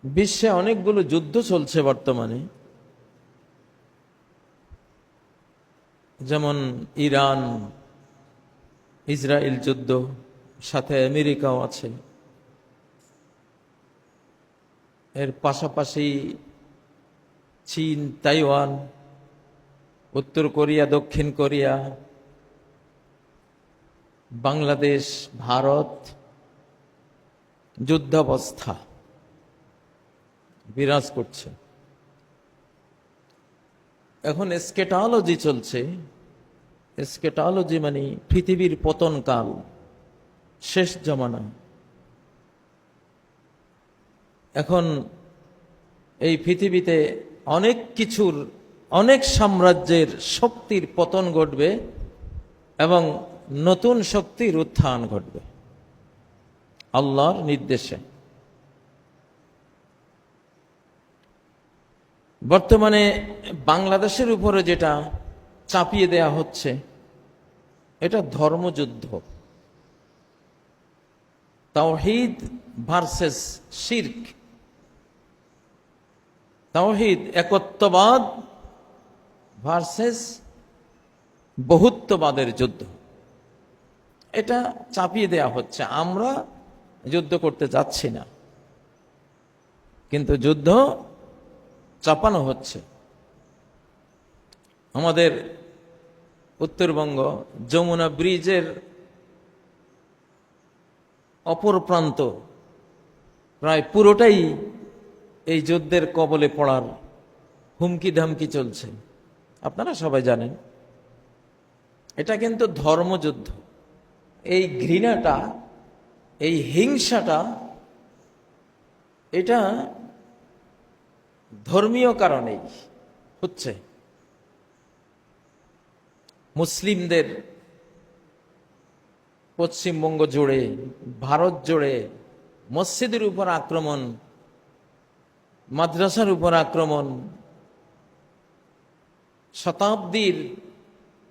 বিশ্বে অনেকগুলো যুদ্ধ চলছে বর্তমানে, যেমন ইরান ইসরায়েল যুদ্ধ, সাথে আমেরিকাও আছে। এর পাশাপাশি চীন, তাইওয়ান, উত্তর কোরিয়া, দক্ষিণ কোরিয়া, বাংলাদেশ, ভারত, যুদ্ধাবস্থা বিরাজ করছে। এখন এসকেটোলজি চলছে। এসকেটোলজি মানে পৃথিবীর পতন কাল, শেষ জমানা। এখন এই পৃথিবীতে অনেক কিছুর, অনেক সাম্রাজ্যের শক্তির পতন ঘটবে এবং নতুন শক্তির উত্থান ঘটবে আল্লাহর নির্দেশে। বর্তমানে বাংলাদেশের উপরে যেটা চাপিয়ে দেয়া হচ্ছে, এটা ধর্মযুদ্ধ। তাওহীদ ভার্সেস শিরক, তাওহীদ একত্ববাদ ভার্সেস বহুত্ববাদের যুদ্ধ। এটা চাপিয়ে দেয়া হচ্ছে। আমরা যুদ্ধ করতে যাচ্ছি না, কিন্তু যুদ্ধ চাপানো হচ্ছে। আমাদের উত্তরবঙ্গ যমুনা ব্রিজের অপর প্রান্ত প্রায় পুরোটাই এই যুদ্ধের কবলে পড়ার হুমকি ধামকি চলছে। আপনারা সবাই জানেন এটা কিন্তু ধর্মযুদ্ধ। এই ঘৃণাটা, এই হিংসাটা, এটা ধর্মীয় কারণেই হচ্ছে। মুসলিমদের পশ্চিমবঙ্গ জুড়ে, ভারত জুড়ে মসজিদের উপর আক্রমণ, মাদ্রাসার উপর আক্রমণ, শতাব্দীর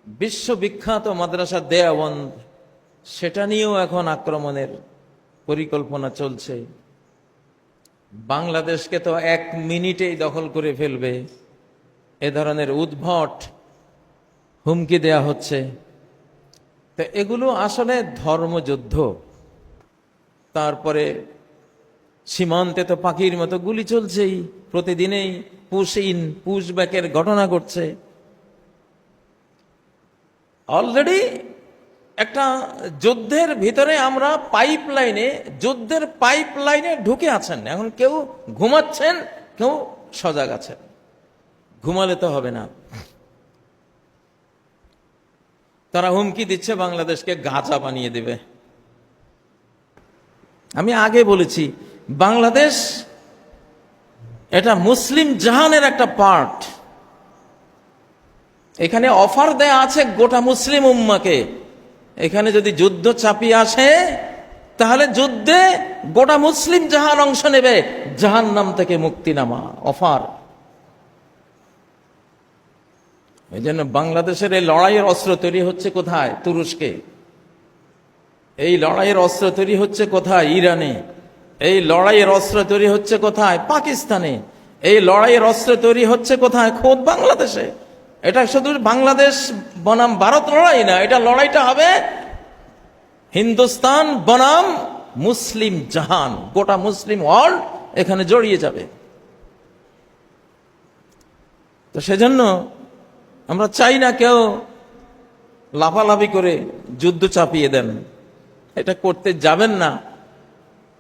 বিশ্ববিখ্যাত মাদ্রাসা দেওবন্দ, সেটা নিয়েও এখন আক্রমণের পরিকল্পনা চলছে। বাংলাদেশকে তো 1 মিনিটেই দখল করে ফেলবে, এ ধরনের উদ্ভট হুমকি দেয়া হচ্ছে। তো এগুলো আসলে ধর্মযুদ্ধ। তারপরে সীমান্তে তো পাখির মতো গুলি চলছেই, প্রতিদিনেই পুশ ইন পুশ ব্যাকের ঘটনা ঘটছে। অলরেডি একটা যুদ্ধের ভিতরে আমরা যুদ্ধের পাইপ লাইনে ঢুকে আছেন। এখন কেউ ঘুমাচ্ছেন, কেউ সজাগ আছেন। ঘুমালে তো হবে না। তারা হুমকি দিচ্ছে বাংলাদেশকে গাজা বানিয়ে দেবে। আমি আগে বলেছি, বাংলাদেশ এটা মুসলিম জাহানের একটা পার্ট। এখানে অফার দেয়া আছে গোটা মুসলিম উম্মাকে। এখানে যদি যুদ্ধ চাপিয়ে আসে, তাহলে যুদ্ধে গোটা মুসলিম জাহান অংশ নেবে, জাহান্নাম থেকে মুক্তি নামা অফার। এই জন্য বাংলাদেশের এই লড়াইয়ের অস্ত্র তৈরি হচ্ছে কোথায়? তুরস্কে। এই লড়াইয়ের অস্ত্র তৈরি হচ্ছে কোথায়? ইরানে। এই লড়াইয়ের অস্ত্র তৈরি হচ্ছে কোথায়? পাকিস্তানে। এই লড়াইয়ের অস্ত্র তৈরি হচ্ছে কোথায়? খোদ বাংলাদেশে। এটা শুধু বাংলাদেশ বনাম ভারত লড়াই না, এটা লড়াইটা হবে হিন্দুস্তান বনাম মুসলিম জাহান। গোটা মুসলিম ওয়ার্ল্ড এখানে জড়িয়ে যাবে। তো সেজন্য আমরা চাই না কেউ লাফালাফি করে যুদ্ধ চাপিয়ে দেন। এটা করতে যাবেন না।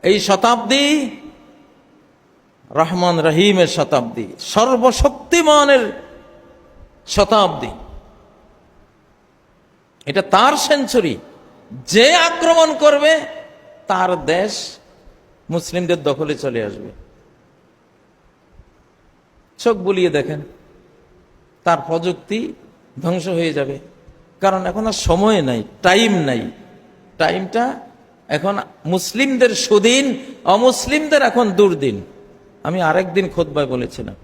এই শতাব্দী রহমান রহিমের শতাব্দী, সর্বশক্তিমানের শতাব্দী। এটা তার সেঞ্চুরি। যে আক্রমণ করবে তার দেশ মুসলিমদের দখলে চলে আসবে। চোখ বুলিয়ে দেখেন, তার প্রযুক্তি ধ্বংস হয়ে যাবে। কারণ এখন আর সময় নাই, টাইম নাই। টাইমটা এখন মুসলিমদের সুদিন, অমুসলিমদের এখন দুর্দিন। আমি আরেকদিন খুতবায় বলেছিলাম,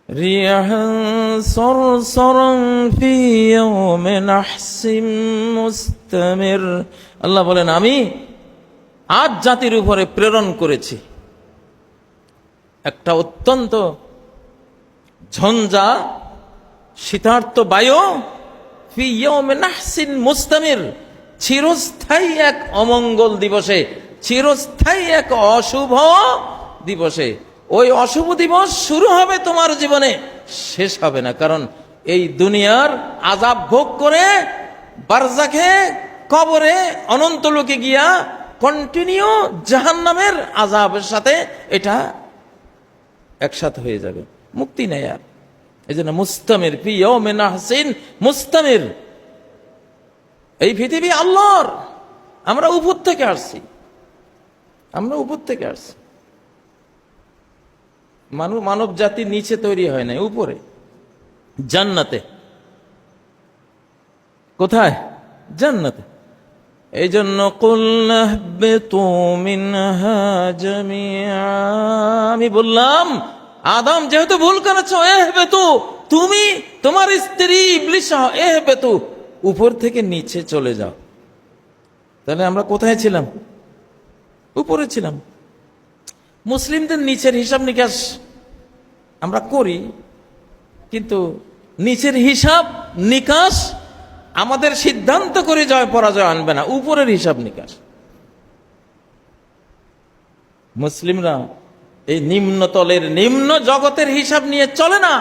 রিয়াহান সরসরান ফি ইয়াউমিন নাহসিম মুস্তামির। আল্লাহ বলেন, আমি আজ জাতির উপরে প্রেরণ করেছি একটা অত্যন্ত ঝঞ্ঝা শীতার্ত বায়ু, ফি ইয়াউমিন নাহসিন মুস্তামির, চিরস্থায়ী এক অমঙ্গল দিবসে, চিরস্থায়ী এক অশুভ দিবসে। ওই অশুভ দিবস শুরু হবে তোমার জীবনে, শেষ হবে না। কারণ এই দুনিয়ার আযাব ভোগ করে বারজাখে, কবরে, অনন্ত লোকে গিয়া কন্টিনিউ জাহান্নামের আযাবের সাথে এটা একসাথে হয়ে যাবে, মুক্তি নেই আর। এই জন্য মুস্তামির, ফি ইয়াউমিন নাহসিন মুস্তামির। এই পৃথিবী আল্লাহর, আমরা উপর থেকে আসছি, আমরা উপর থেকে আসছি। মানব জাতি নিচে তৈরি হয় না, উপরে জান্নাতে। কোথায়? জান্নাতে। এই জন্য কুলনা ইহবিতু মিনহা জামিআ, আমি বললাম আদম যেহেতু ভুল করেছো, ইহবিতু, তুমি তোমার স্ত্রী ইবলিস, ইহবিতু, উপর থেকে নিচে চলে যাও। তাহলে আমরা কোথায় ছিলাম? উপরে ছিলাম। মুসলিমদের নিচের হিসাব নিকাশ আমরা করি, কিন্তু নিচের হিসাব নিকাশ আমাদের সিদ্ধান্ত করে জয় পরাজয় আনবে না, উপরের হিসাব নিকাশ। মুসলিমরা এই নিম্নতলের, নিম্ন জগতের হিসাব নিয়ে চলে না।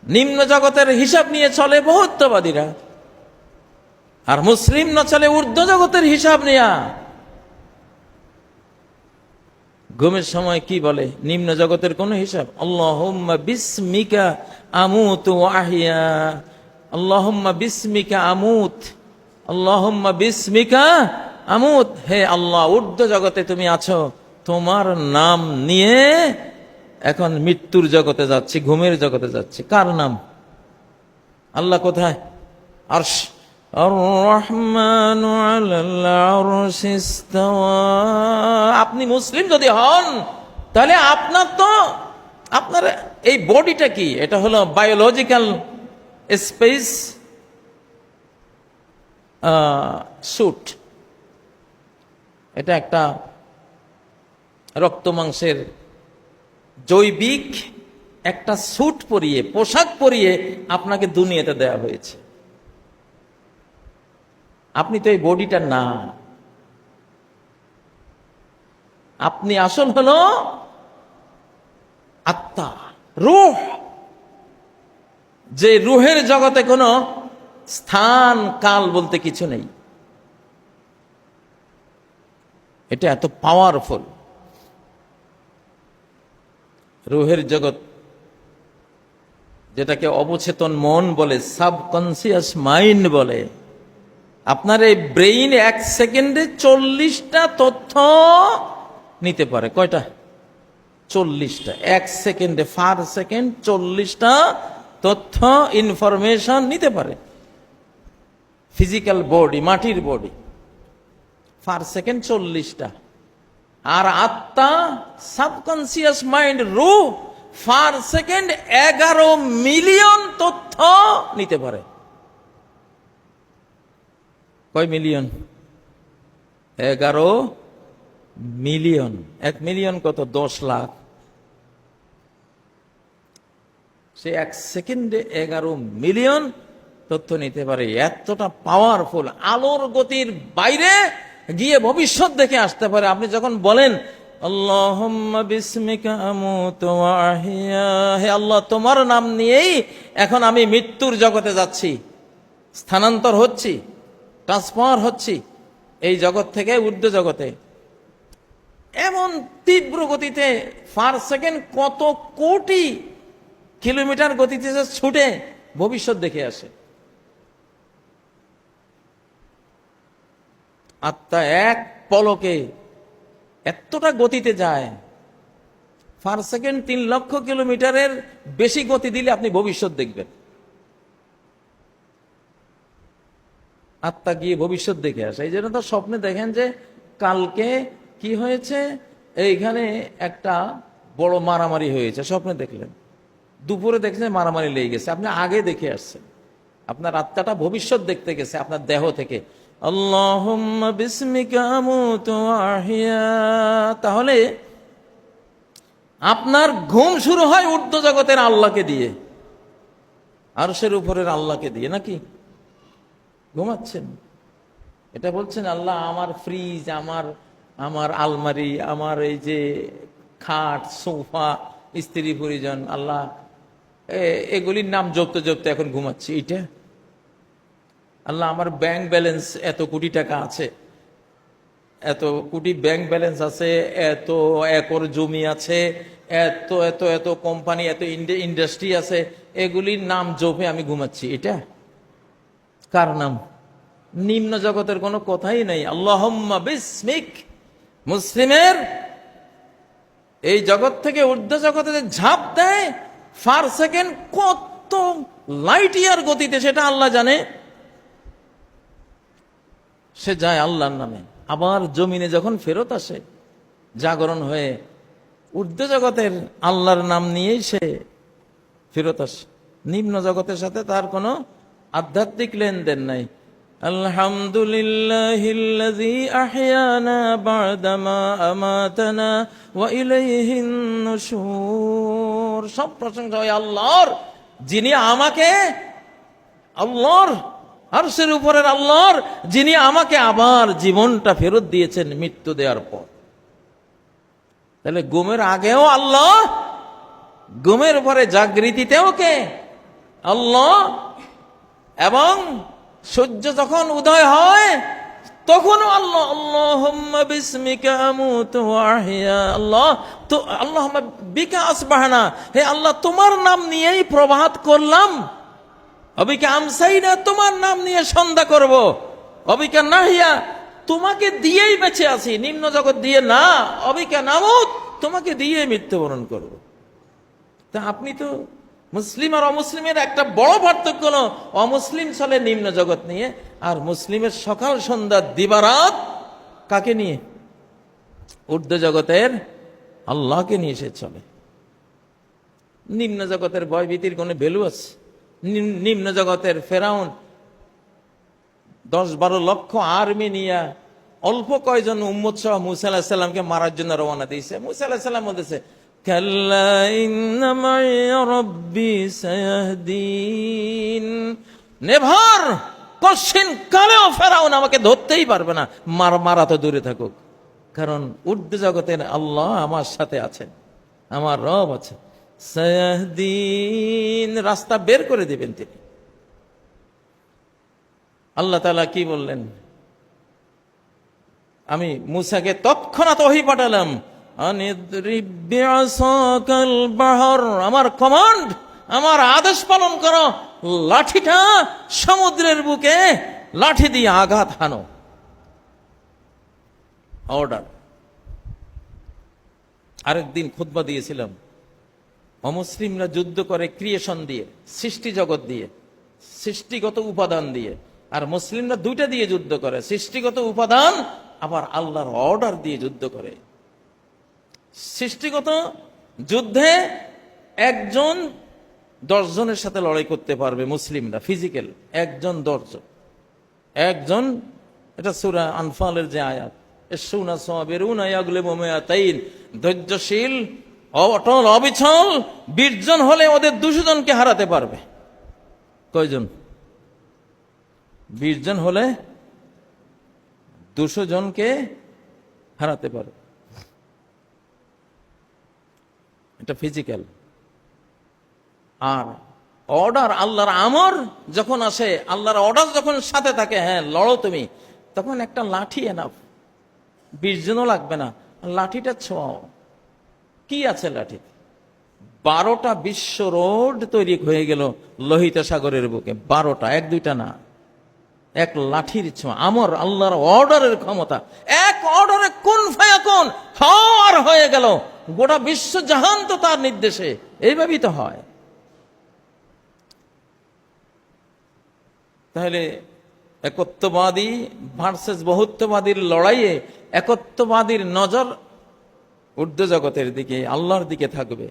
নিম্ন জগতের হিসাব নিয়ে চলে বহুত্ববাদীরা, আর মুসলিম না চলে ঊর্ধ্ব জগতের হিসাব নিয়া। ঘুমের সময় কি বলে? নিম্ন জগতের কোন হিসাব? আল্লাহুম্মা বিসমিকা আমুতু ওয়া আহইয়া, আল্লাহুম্মা বিসমিকা আমুত, আল্লাহুম্মা বিসমিকা আমুত। হে আল্লাহ, ঊর্ধ্ব জগতে তুমি আছো, তোমার নাম নিয়ে এখন মৃত্যুর জগতে যাচ্ছি, ঘুমের জগতে যাচ্ছি। কার নাম? আল্লাহ কোথায়? আরশ। আর-রহমানু আলাল আরশি ইস্তাওয়া। আপনি মুসলিম যদি হন, তাহলে আপনার তো, আপনার এই বডিটা কি? এটা হলো বায়োলজিক্যাল স্পেস স্যুট। এটা একটা রক্ত মাংসের জৈবিক একটা স্যুট পরিয়ে, পোশাক পরিয়ে আপনাকে দুনিয়াতে দেয়া হয়েছে। আপনি তো এই বডিটা না, আপনি আসল হলো আত্মা, রূহ। যে রূহের জগতে কোনো স্থান কাল বলতে কিছু নেই। এটা এত পাওয়ারফুল রূহের জগৎ, যেটাকে অবচেতন মন বলে, সাবকনসিয়াস মাইন্ড বলে। আপনার এই ব্রেইন 1 সেকেন্ডে 40টা তথ্য নিতে পারে। কয়টা? 40টা। 1 সেকেন্ডে, পার সেকেন্ড 40টা তথ্য, ইনফরমেশন নিতে পারে। ফিজিক্যাল বডি, মাটির বডি, পার সেকেন্ড 40টা। আর আত্মা, সাবকনসিয়াস মাইন্ড, রূহ, পার সেকেন্ড 11 মিলিয়ন তথ্য নিতে পারে। কয় মিলিয়ন? 11 মিলিয়ন। 1 মিলিয়ন কত? 10 লাখ। সে 1 সেকেন্ডে 11 মিলিয়ন তথ্য নিতে পারে। এতটা পাওয়ারফুল, আলোর গতির বাইরে গিয়ে ভবিষ্যৎ দেখে আসতে পারে। আপনি যখন বলেন আল্লাহুম্মা বিসমিকা আমুতু ওয়া আহইয়া, হে আল্লাহ, তোমার নাম নিয়েই এখন আমি মৃত্যুর জগতে যাচ্ছি, স্থানান্তর হচ্ছি, ট্রান্সফার হচ্ছি এই জগৎ থেকে ঊর্ধ্ব জগতে। এমন তীব্র গতিতে পার সেকেন্ড কত কোটি কিলোমিটার গতিতে ছুটে ভবিষ্যৎ দেখে আসে। আত্মা এক পলকে এতটা গতিতে যায়, পার সেকেন্ড 3 লক্ষ কিলোমিটারের বেশি গতি দিলে আপনি ভবিষ্যৎ দেখবেন। আত্মা গিয়ে ভবিষ্যৎ দেখে আসে। এই জন্য তো স্বপ্নে দেখেন যে কালকে কি হয়েছে, এইখানে একটা বড় মারামারি হয়েছে, স্বপ্নে দেখলেন। দুপুরে দেখলেন মারামারি লেগে গেছে, আপনি আগে দেখে আসছেন। আপনার আত্মাটা ভবিষ্যৎ দেখতে গেছে আপনার দেহ থেকে। আল্লাহুম্মা বিসমিকা আমুতু ওয়া আহইয়া। তাহলে আপনার ঘুম শুরু হয় ঊর্ধ্ব জগতের আল্লাহকে দিয়ে, আরশের উপরের আল্লাহকে দিয়ে, নাকি? ঘুমাচ্ছেন, এটা বলছেন আল্লাহ আমার ফ্রিজ, আমার আলমারি, আমার এই যে খাট, সোফা, স্ত্রী পরিজন, আল্লাহ এগুলির নাম জপতে জপতে এখন ঘুমাচ্ছি। এটা আল্লাহ আমার ব্যাংক ব্যালেন্স এত কোটি টাকা আছে, এত কোটি ব্যাংক ব্যালেন্স আছে, এত একর জমি আছে, এত এত এত কোম্পানি, এত ইন্ডাস্ট্রি আছে, এগুলির নাম জপে আমি ঘুমাচ্ছি। এটা কার নাম? নিম্ন জগতের কোনো কথাই নেই। আল্লাহুম্মা বিসমিক। মুসলিমের এই জগৎ থেকে ঊর্ধ্ব জগতে ঝাঁপ দেয় পার সেকেন্ড কত লাইট ইয়ার গতিতে, সেটা আল্লাহ জানে। সে যায় আল্লাহর নামে, আবার জমিনে যখন ফেরত আসে জাগরণ হয়ে ঊর্ধ্ব জগতের আল্লাহর নাম নিয়েই সে ফেরত আসে। নিম্ন জগতের সাথে তার কোনো আধ্যাত্মিক লেনদেন নাই। আলহামদুলিল্লাহিল্লাযী আহইয়ানা বা'দামা আমাতানা ওয়া ইলাইহিন নুশুর। সব প্রশংসা ওই আল্লাহর, যিনি আমাকে, আল্লাহর আরশের উপরের আল্লাহর, যিনি আমাকে আবার জীবনটা ফেরত দিয়েছেন মৃত্যু দেওয়ার পর। তাহলে ঘুমের আগেও আল্লাহ, ঘুমের পরে জাগৃতিতেও কে? আল্লাহ। এবং সূর্য যখন উদয় হয় তখনও আল্লাহ। আল্লাহুম্মা বিসমিকা আমুতু ওয়া আহইয়া। আল্লাহ তো আল্লাহুম্মা বিকা আসবাহনা, হে আল্লাহ তোমার নাম নিয়েই প্রভাত করলাম। অবিকা আমসাইনা, তোমার নাম নিয়ে সন্ধ্যা করব। অবিকা নাহিয়া, তোমাকে দিয়েই বেঁচে আছি, নিম্ন জগৎ দিয়ে না। অবিকা নামুত, তোমাকে দিয়ে মৃত্যুবরণ করব। তা আপনি তো মুসলিম আর অমুসলিমের একটা বড় পার্থক্য হলো, অমুসলিম চলে নিম্ন জগৎ নিয়ে, আর মুসলিমের সকাল সন্ধ্যা দিবারাত কাকে নিয়ে? ঊর্ধ্ব জগতের আল্লাহকে নিয়ে সে চলে। নিম্ন জগতের ভয়ভীতির কোনো ভ্যালু আছে? নিম্ন জগতের ফেরাউন 10-12 লক্ষ আর্মি নিয়ে অল্প কয়জন উম্মত সহ মুসা আলাইহিস সালামকে মারার জন্য রওনা দিয়েছে। মুসা আলাইহিস সালাম বলতেছে, কাল্লা ইন্না মাইয়া রাব্বি সায়াহদিন। নেভার, কোশ্চেন কালেও ফেরাউন আমাকে ধরতেই পারবে না, মারা তো দূরে থাকুক, কারণ ঊর্ধ্ব জগতের আল্লাহ আমার সাথে আছেন, আমার রব আছে। সায়াহদিন, রাস্তা বের করে দিবেন তিনি। আল্লাহ তাআলা কি বললেন? আমি মুসাকে তৎক্ষণাৎ ওহী পাঠালাম, আনিদরিব বিআসাকাল বাহর, আমার কমান্ড, আমার আদেশ পালন করো, লাঠিটা সমুদ্রের বুকে লাঠি দিয়ে আঘাত হানো। অর্ডার। আরেকদিন খুতবা দিয়েছিলাম, অমুসলিমরা যুদ্ধ করে ক্রিয়েশন দিয়ে, সৃষ্টি জগৎ দিয়ে, সৃষ্টিগত উপাদান দিয়ে, আর মুসলিমরা দুইটা দিয়ে যুদ্ধ করে, সৃষ্টিগত উপাদান আবার আল্লাহর অর্ডার দিয়ে যুদ্ধ করে। সৃষ্টিগত যুদ্ধে 1 জন 10 জনের সাথে লড়াই করতে পারবে মুসলিমরা, ফিজিক্যাল 1 জন 10 জন, 1 জন। এটা সূরা আনফালের যে আয়াত, ইসুনা সাবিরুনা ইয়াগলিবু মিয়াতাইন, ধৈর্যশীল, অটল, অবিচল 20 জন হলে ওদের 200 জনকে হারাতে পারবে। কয়জন? 20 জন হলে 200 জনকে হারাতে পারবে। এটা ফিজিক্যাল। আর অর্ডার, আল্লাহর আমর যখন আসে, আল্লাহর অর্ডার যখন সাথে থাকে, হ্যাঁ লড়ো তুমি, তখন একটা লাঠি এনাফ, 20 জনও লাগবে না, লাঠিটা ছোঁয়াও। কি আছে লাঠি? 12টা বিশ্ব রোড তৈরি হয়ে গেল লোহিত সাগরের বুকে, 12টা, 1-2টা না, এক লাঠির ছোঁয়া। আমর, আল্লাহর অর্ডারের ক্ষমতা, এক অর্ডারে কুন ফায়াকুন, হওয়ার হয়ে গেল। গোটা বিশ্ব জাহান তো তার নির্দেশে, এইভাবেই তো হয়। তাহলে একত্ববাদী ভার্সেস বহুত্ববাদীর লড়াইয়ে একত্ববাদীর নজর ঊর্ধ্ব জগতের দিকে, আল্লাহর দিকে থাকবে।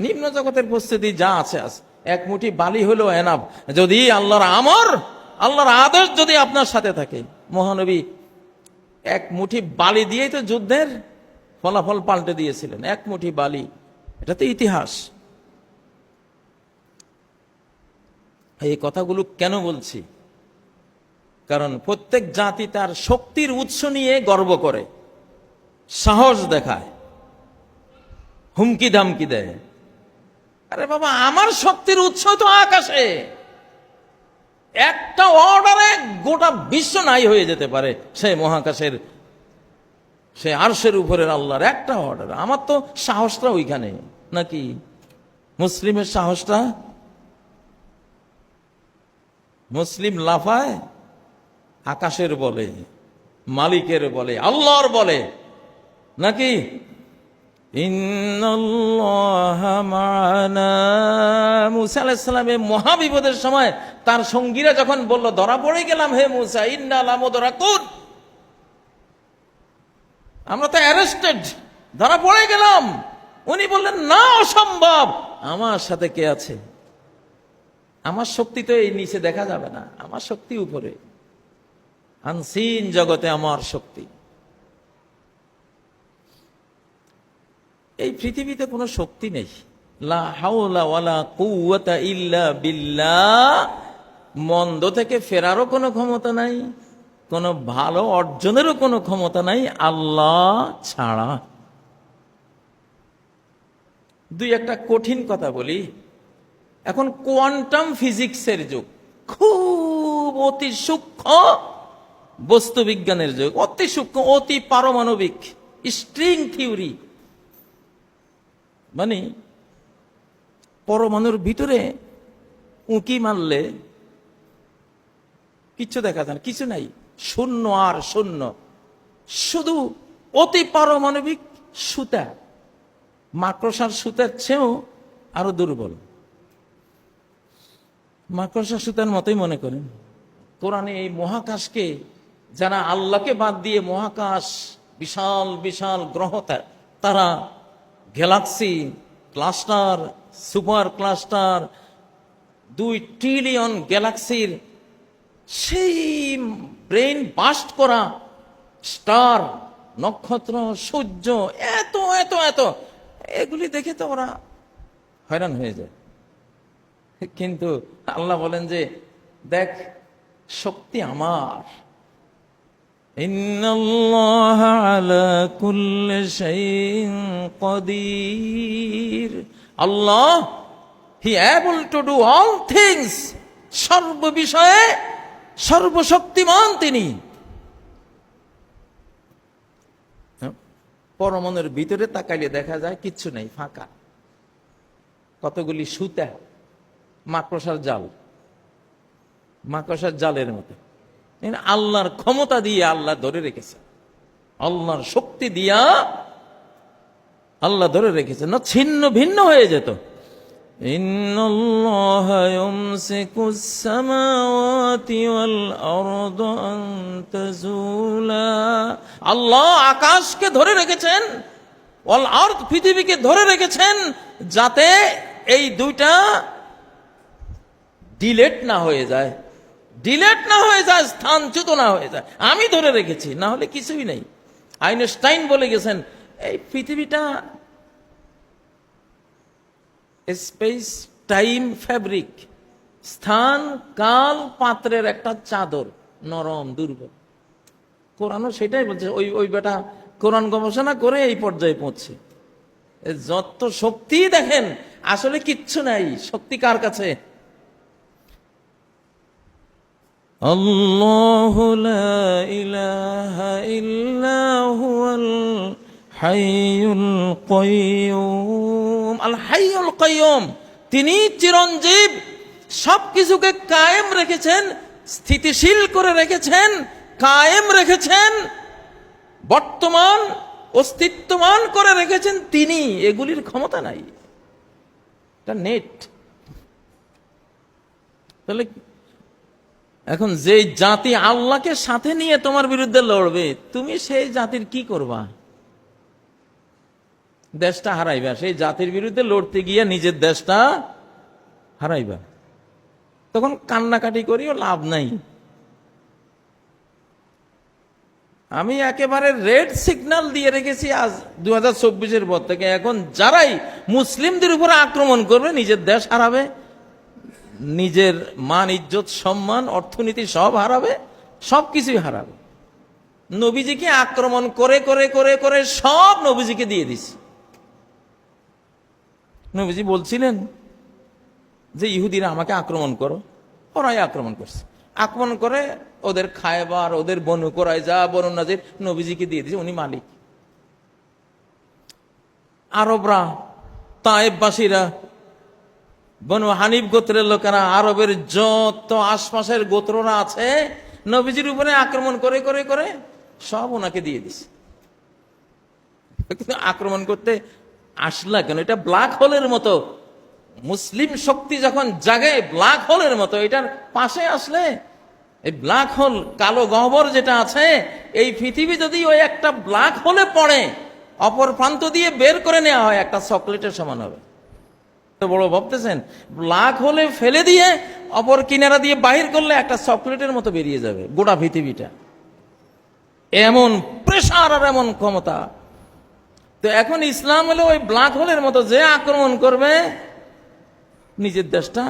নিম্ন জগতের পরিস্থিতি যা আছে, এক মুঠি বালি হলো এনাফ। যদি আল্লাহর আমর আল্লাহর আদেশ যদি আপনার সাথে থাকে, মহানবী এক মুঠি বালি দিয়েই তো যুদ্ধের ফলাফল পাল্টে দিয়েছিলেন। এক মুঠি বালি, এটা তো ইতিহাস। এই কথাগুলো কেন বলছি? কারণ প্রত্যেক জাতি তার শক্তির উৎস নিয়ে গর্ব করে, সাহস দেখায়, হুমকি ধামকি দেয়। আরে বাবা, আমার শক্তির উৎস তো আকাশে। একটা অর্ডারে গোটা বিশ্ব নাই হয়ে যেতে পারে, সে মহাকাশের, সে আরশের উপরের আল্লাহর একটা অর্ডার। আমার তো সাহসটা ওইখানে, নাকি মুসলিমের সাহসটা? মুসলিম লাফায় আকাশের বলে, মালিকের বলে, আল্লাহর বলে, নাকি ইন্নাল্লাহা মা'ানা। মুসা আলাইহিস সালামের মহাবিপদের সময় তার সঙ্গীরা যখন বলল, ধরা পড়ে গেলাম হে মুসা, ইন্না লামুদরাকুন, আমরা তো অ্যারেস্টেড, ধরা পড়ে গেলাম। উনি বললেন, না, অসম্ভব, আমার সাথে কে আছে? আমার শক্তি তো এই নিচে দেখা যাবে না, আমার শক্তি উপরে, আনসিন জগতে আমার শক্তি। এই পৃথিবীতে কোনো শক্তি নেই। লা হাওলা ওয়ালা কুওয়াতা ইল্লা বিল্লাহ। মন্দ থেকে ফেরারও কোনো ক্ষমতা নাই, কোনো ভালো অর্জনেরও কোনো ক্ষমতা নাই আল্লাহ ছাড়া। দুই একটা কঠিন কথা বলি। এখন কোয়ান্টাম ফিজিক্সের যুগ, খুব অতি সূক্ষ্ম বস্তু বিজ্ঞানের যুগ, অতি সূক্ষ্ম, অতি পারমাণবিক স্ট্রিং থিওরি। মানে পরমাণুর ভিতরে উঁকি মারলে কিছু দেখা যায় না, কিছু নাই, শূন্য আর শূন্য, শুধু অতি পারমাণবিক সুতা, মাকড়সার সুতার চেয়েও আরো দুর্বল। মাকড়সার সুতার মতোই মনে করেন। কোরআনে এই মহাকাশকে, যারা আল্লাহকে বাদ দিয়ে মহাকাশ, বিশাল বিশাল গ্রহ, তারা, Galaxy, cluster, super cluster, 2 trillion গ্যালাক্সির সেই ব্রেন বাস্ট করা স্টার, নক্ষত্র, সূর্য, এত এত এত, এগুলি দেখে তো ওরা হয়রান হয়ে যায়। কিন্তু আল্লাহ বলেন যে, দেখ, শক্তি আমার। ইন্নাল্লাহা আলা কুল্লি শাইইন কাদির। Allah, he able to do all things, সর্ব বিষয়ে সর্বশক্তিমান তিনি। পরমাণুর ভিতরে তাকাইলে দেখা যায় কিচ্ছু নেই, ফাঁকা, কতগুলি সুতা, মাকড়সার জাল, মাকড়সার জালের মতো। আল্লাহর ক্ষমতা দিয়ে আল্লাহ ধরে রেখেছে, আল্লাহর শক্তি দিয়া আল্লাহ ধরে রেখেছে, না ছিন্ন ভিন্ন হয়ে যেত। ইন্নাল্লাহা ইউমসিকুস সামাওয়াতি ওয়াল আরদা আন তাজুলা। আল্লাহ আকাশকে ধরে রেখেছেন, ওয়াল আরদ, পৃথিবীকে ধরে রেখেছেন, যাতে এই দুইটা ডিলেট না হয়ে যায়, ডিলেট না হয়ে যায়, স্থানচ্যুত না হয়ে যায়। আমি ধরে রেখেছি, না হলে কিছুই নেই। আইনস্টাইন বলে গেছেন, এই পৃথিবীটা স্পেস টাইম ফ্যাব্রিক, স্থান কাল পাত্রের একটা চাদর, নরম দুর্বল। কোরআনও সেটাই বলছে। ওই বেটা কোরআন গবেষণা করে এই পর্যায়ে পৌঁছে। যত শক্তি দেখেন, আসলে কিচ্ছু নাই। শক্তি কার কাছে? আল্লাহু লা ইলাহা ইল্লা হুয়াল হাইয়ুল কাইয়্যুম। আল হাইয়ুল কাইয়্যুম, তিনি চিরঞ্জীব, সবকিছুকে কায়েম রেখেছেন, স্থিতিশীল করে রেখেছেন, কায়েম রেখেছেন, বর্তমান অস্তিত্বমান করে রেখেছেন তিনি। এগুলির ক্ষমতা নাই, এটা নেট। তাহলে এখন যে জাতি আল্লাহকে সাথে নিয়ে তোমার বিরুদ্ধে লড়বে, তুমি সেই জাতির কি করবা? দেশটা হারাইবা। সেই জাতির বিরুদ্ধে লড়তে গিয়ে নিজের দেশটা হারাইবা। তখন কান্নাকাটি করিও লাভ নাই। আমি একেবারে রেড সিগন্যাল দিয়ে রেখেছি আজ 2024-এর পর থেকে। এখন যারাই মুসলিমদের উপরে আক্রমণ করবে নিজের দেশ হারাবে, নিজের মান ইজ্জত সম্মান অর্থনীতি সব হারাবে, সবকিছুই হারাবে। নবীজিকে আক্রমণ করে করে করে করে সব নবীজিকে দিয়ে দিছি। নবীজি বলছিলেন যে ইহুদিরা আমাকে আক্রমণ করো, ওরাই আক্রমণ করছে। আক্রমণ করে ওদের খায়বার, ওদের বনু কুরাইজা, বনু নাজির নবীজিকে দিয়ে দিয়েছে, উনি মালিক। আরবরা, তায়েববাসীরা, বনু হানিফ গোত্রের লোকেরা, আরবের যত আশপাশের গোত্ররা আছে নবীজির উপরে আক্রমণ করে করে করে সব ওনাকে দিয়ে দিছে। কিন্তু আক্রমণ করতে আসলা কেন? এটা ব্ল্যাক হোলের মতো। মুসলিম শক্তি যখন জাগে ব্ল্যাক হোলের মতো, এটার পাশে আসলে এই ব্ল্যাক হোল, কালো গহ্বর যেটা আছে, এই পৃথিবী যদি ওই একটা ব্ল্যাক হোলে পড়ে, অপর প্রান্ত দিয়ে বের করে নেওয়া হয়, একটা চকলেটের সমান হবে। বড় ভাবতেছেন? ব্ল্যাক হোলে ফেলে দিয়ে অপর কিনারা দিয়ে বাহির করলে একটা চকলেটের মতো বেরিয়ে যাবে গোটা পৃথিবীটা। এমন প্রেসার আর এমন ক্ষমতা। তো এখন ইসলাম হলো ওই ব্ল্যাক হোলের মতো, যে আক্রমণ করবে নিজের দেশটা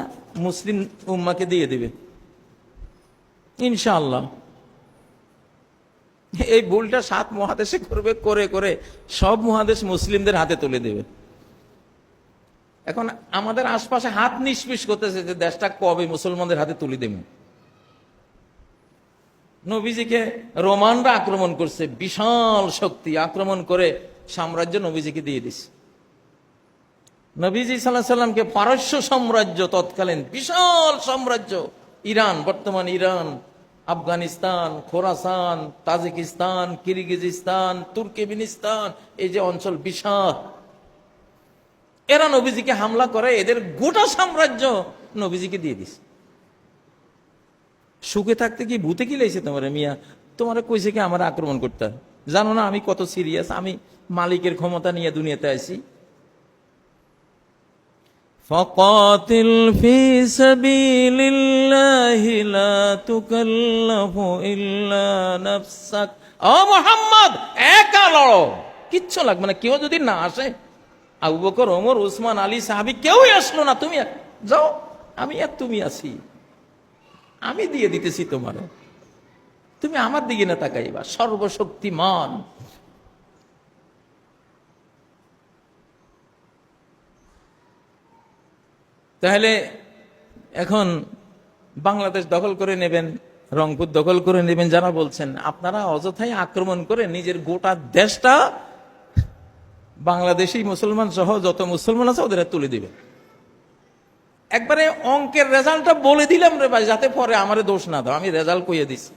মুসলিম উম্মাকে দিয়ে দিবে ইনশাআল্লাহ। এই ভুলটা 7 মহাদেশে করবে, করে করে সব মহাদেশ মুসলিমদের হাতে তুলে দেবে। এখন আমাদের আশপাশে হাত নিষ্পিস করতেছে যে দেশটা কবে মুসলমানদের হাতে তুলে দেবে। নবীজিকে রোমানরা আক্রমণ করছে, বিশাল শক্তি আক্রমণ করে সাম্রাজ্য নবীজিকে দিয়ে দিছে। নবীজি সাল্লাল্লাহু আলাইহি সাল্লামকে পারস্য সাম্রাজ্য, তৎকালীন বিশাল সাম্রাজ্য, ইরান, বর্তমান Iran, Afghanistan, Khorasan, Tajikistan, Kyrgyzstan, Turkmenistan, এই যে অঞ্চল বিশাল, এরা নবীজিকে হামলা করে, এদের গোটা সাম্রাজ্য নবীজিকে দিয়ে দিছে। সুখে থাকতে কি ভূতে কি লেগেছে তোমার মিয়া? তোমার কইছে কি আমার আক্রমণ করতে? জানো না আমি কত সিরিয়াস? আমি মালিকের ক্ষমতা নিয়ে দুনিয়াতে আইছি। ফাকাতিল ফি সাবিলিল্লাহি লা তুকাল্লাফু ইল্লা নাফসাক। ও মুহাম্মদ, একা লড়ো, কিচ্ছু লাগবে না। কেউ যদি না আসে, আবু বকর, ওমর, উসমান, আলী, সাহাবী কেউই আসলো না, তুমি যাও, আমি আর তুমি আছি, আমি দিয়ে দিতেছি তোমার, তুমি আমার দিকে না তাকাইবা। সর্বশক্তিমান। তাহলে এখন বাংলাদেশ দখল করে নেবেন, রংপুর দখল করে নেবেন যারা বলছেন, আপনারা অযথাই আক্রমণ করে নিজের গোটা দেশটা বাংলাদেশি মুসলমান সহ যত মুসলমান আছে ওদের তুলে দিবেন। একবারে অঙ্কের রেজাল্টটা বলে দিলাম রে ভাই, যাতে পরে আমারে দোষ না দাও, আমি রেজাল্ট কইয়ে দিছি।